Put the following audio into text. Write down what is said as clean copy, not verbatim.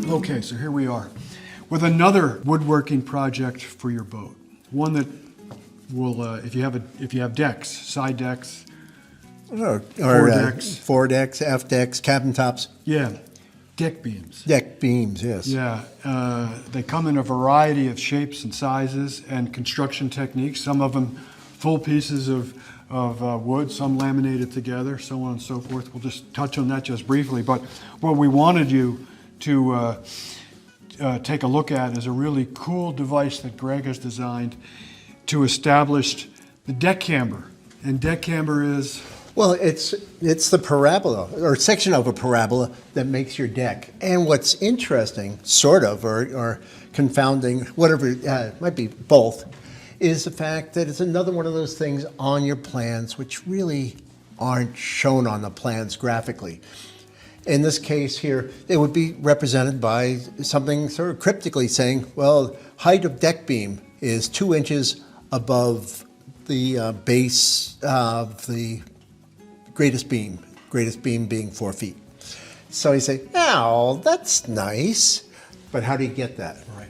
Okay, so here we are with another woodworking project for your boat. One that will, if you have decks, side decks, Fore decks, aft decks, cabin tops. yeah, deck beams. Deck beams, yes. Yeah, they come in a variety of shapes and sizes and construction techniques. Some of them full pieces of wood, some laminated together, so on and so forth. We'll just touch on that just briefly. But what we wanted you to take a look at is a really cool device that Greg has designed to establish the deck camber. And deck camber is? Well, it's the parabola, or section of a parabola that makes your deck. And what's interesting, sort of, or confounding, whatever, it might be both, is the fact that it's another one of those things on your plans which really aren't shown on the plans graphically. In this case here, it would be represented by something sort of cryptically saying, well, height of deck beam is 2 inches above the base of the greatest beam being 4 feet. So you say, oh, that's nice, but how do you get that? Right.